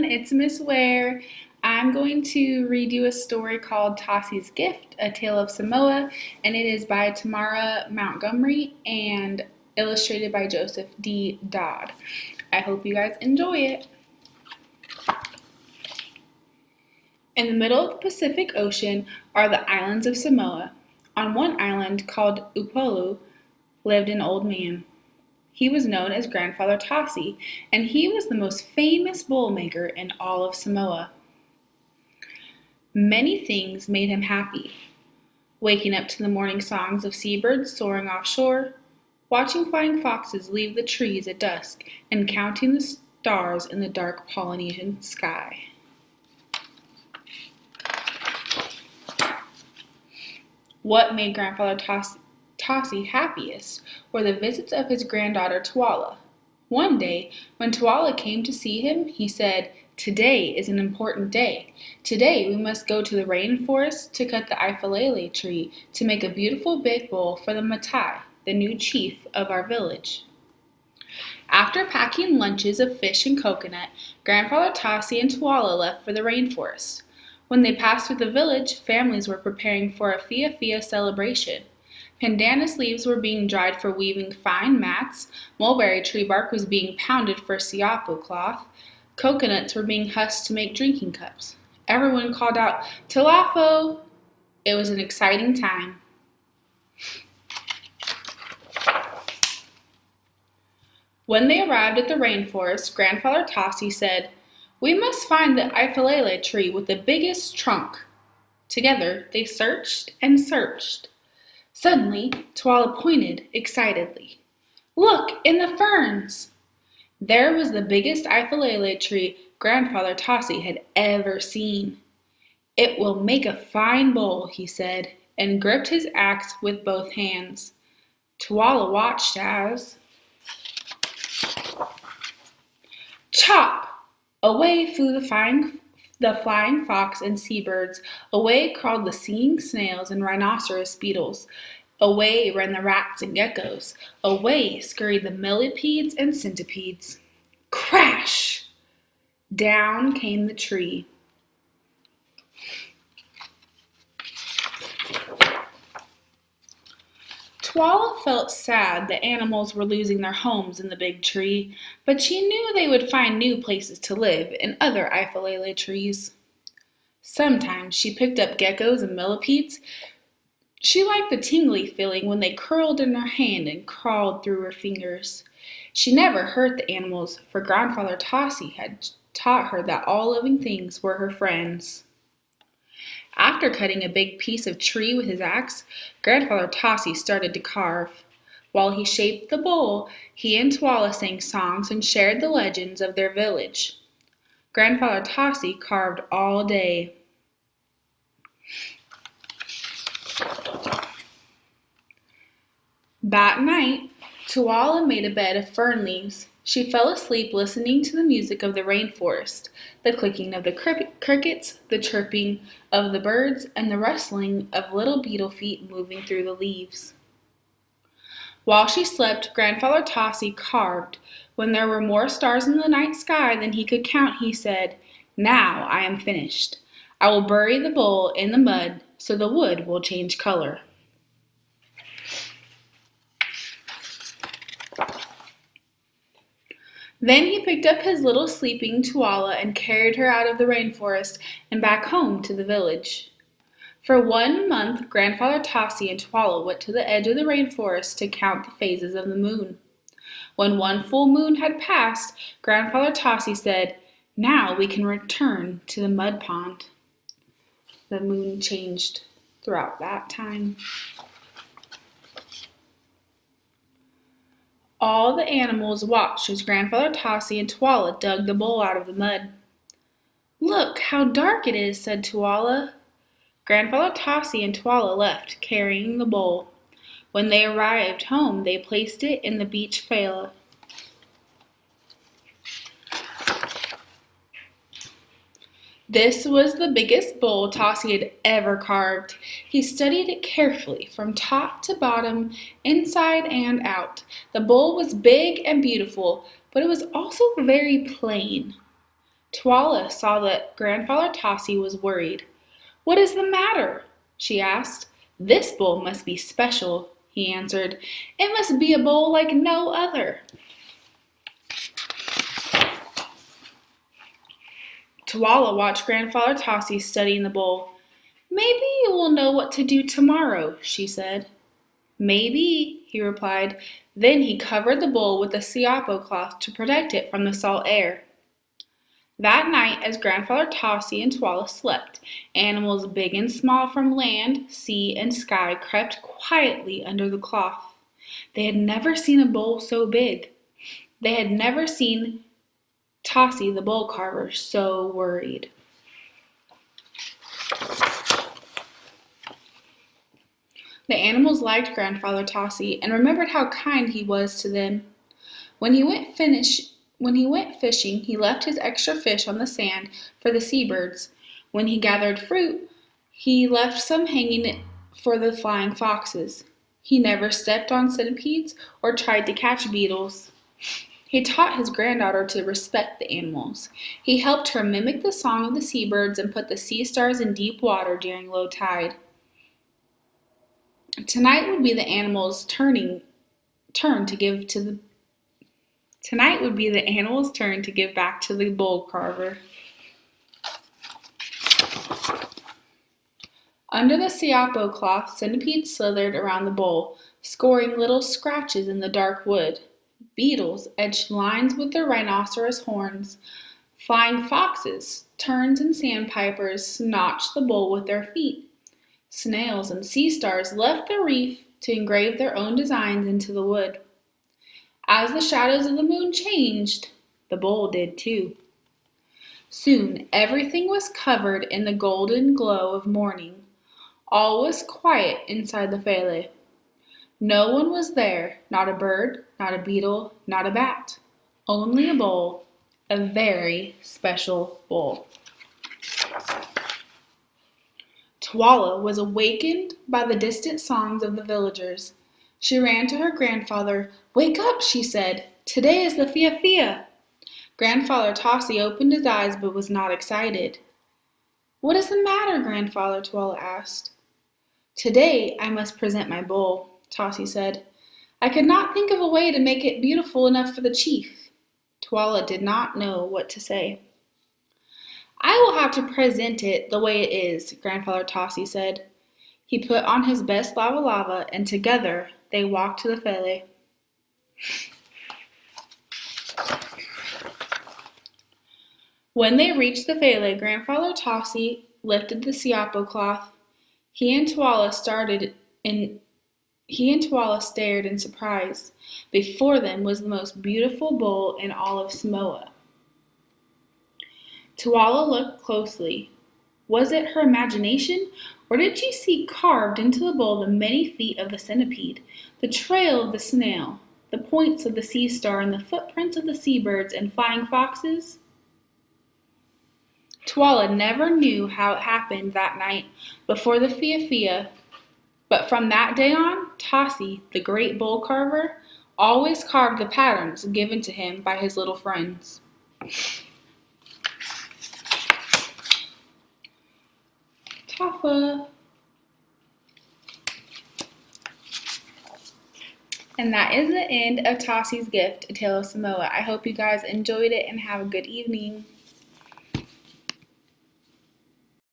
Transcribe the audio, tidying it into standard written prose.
it's Miss Ware. I'm going to read you a story called Tasi's Gift, A Tale of Samoa, and it is by Tamara Montgomery and illustrated by Joseph D. Dodd. I hope you guys enjoy it. In the middle of the Pacific Ocean are the islands of Samoa. On one island, called Upolu, lived an old man. He was known as Grandfather Tasi, and he was the most famous bowl maker in all of Samoa. Many things made him happy. Waking up to the morning songs of seabirds soaring offshore, watching flying foxes leave the trees at dusk, and counting the stars in the dark Polynesian sky. What made Grandfather Tasi happiest were the visits of his granddaughter Tuala. One day, when Tuala came to see him, he said, "Today is an important day. Today we must go to the rainforest to cut the ifolele tree to make a beautiful big bowl for the Matai, the new chief of our village." After packing lunches of fish and coconut, Grandfather Tasi and Tuala left for the rainforest. When they passed through the village, families were preparing for a fia celebration. Pandanus leaves were being dried for weaving fine mats, mulberry tree bark was being pounded for siapu cloth, coconuts were being husked to make drinking cups. Everyone called out, "Talafo!" It was an exciting time. When they arrived at the rainforest, Grandfather Tasi said, "We must find the ifolele tree with the biggest trunk." Together, they searched and searched. Suddenly, Tuala pointed excitedly. "Look, in the ferns!" There was the biggest ifolele tree Grandfather Tasi had ever seen. "It will make a fine bowl," he said, and gripped his axe with both hands. Tuala watched as chop! Away flew the flying fox and seabirds. Away crawled the singing snails and rhinoceros beetles. Away ran the rats and geckos. Away scurried the millipedes and centipedes. Crash! Down came the tree. Tuala felt sad the animals were losing their homes in the big tree, but she knew they would find new places to live in other ifolele trees. Sometimes she picked up geckos and millipedes. She liked the tingly feeling when they curled in her hand and crawled through her fingers. She never hurt the animals, for Grandfather Tasi had taught her that all living things were her friends. After cutting a big piece of tree with his axe, Grandfather Tasi started to carve. While he shaped the bowl, he and Tuala sang songs and shared the legends of their village. Grandfather Tasi carved all day. That night, Tuala made a bed of fern leaves. She fell asleep listening to the music of the rainforest, the clicking of the crickets, the chirping of the birds, and the rustling of little beetle feet moving through the leaves. While she slept, Grandfather Tasi carved. When there were more stars in the night sky than he could count, he said, "Now I am finished. I will bury the bowl in the mud so the wood will change color." Then he picked up his little sleeping Tuala and carried her out of the rainforest and back home to the village. For 1 month, Grandfather Tasi and Tuala went to the edge of the rainforest to count the phases of the moon. When 1 full moon had passed, Grandfather Tasi said, "Now we can return to the mud pond." The moon changed throughout that time. All the animals watched as Grandfather Tasi and Tuala dug the bowl out of the mud. "Look how dark it is," said Tuala. Grandfather Tasi and Tuala left, carrying the bowl. When they arrived home, they placed it in the beach faila. This was the biggest bowl Tasi had ever carved. He studied it carefully from top to bottom, inside and out. The bowl was big and beautiful, but it was also very plain. Tuala saw that Grandfather Tasi was worried. "What is the matter?" she asked. "This bowl must be special," he answered. "It must be a bowl like no other." Tuala watched Grandfather Tasi studying the bowl. "Maybe you will know what to do tomorrow," she said. "Maybe," he replied. Then he covered the bowl with a siapo cloth to protect it from the salt air. That night, as Grandfather Tasi and Tuala slept, animals big and small from land, sea, and sky crept quietly under the cloth. They had never seen a bowl so big. They had never seen Tasi the bowl carver so worried. The animals liked Grandfather Tasi and remembered how kind he was to them. When he went fishing, he left his extra fish on the sand for the seabirds. When he gathered fruit, he left some hanging for the flying foxes. He never stepped on centipedes or tried to catch beetles. He taught his granddaughter to respect the animals. He helped her mimic the song of the seabirds and put the sea stars in deep water during low tide. Tonight would be the animals' turn to give to the Tonight would be the animals' turn to give back to the bowl carver. Under the siapo cloth, centipedes slithered around the bowl, scoring little scratches in the dark wood. Beetles edged lines with their rhinoceros horns. Flying foxes, terns, and sandpipers notched the bowl with their feet. Snails and sea stars left the reef to engrave their own designs into the wood. As the shadows of the moon changed, the bowl did too. Soon everything was covered in the golden glow of morning. All was quiet inside the fele. No one was there, not a bird, not a beetle, not a bat. Only a bowl, a very special bowl. Tuala was awakened by the distant songs of the villagers. She ran to her grandfather. "Wake up," she said. "Today is the fia-fia." Grandfather Tasi opened his eyes but was not excited. "What is the matter, Grandfather?" Tuala asked. "Today I must present my bowl," Tasi said. "I could not think of a way to make it beautiful enough for the chief." Tuala did not know what to say. "I will have to present it the way it is," Grandfather Tasi said. He put on his best lava and together they walked to the fele. When they reached the fele, Grandfather Tasi lifted the siapo cloth. He and Tuala stared in surprise. Before them was the most beautiful bowl in all of Samoa. Tuala looked closely. Was it her imagination, or did she see carved into the bowl the many feet of the centipede, the trail of the snail, the points of the sea star, and the footprints of the seabirds and flying foxes? Tuala never knew how it happened that night before the fia-fia, but from that day on, Tasi, the great bowl carver, always carved the patterns given to him by his little friends. Tafa. And that is the end of Tasi's Gift, A Tale of Samoa. I hope you guys enjoyed it and have a good evening.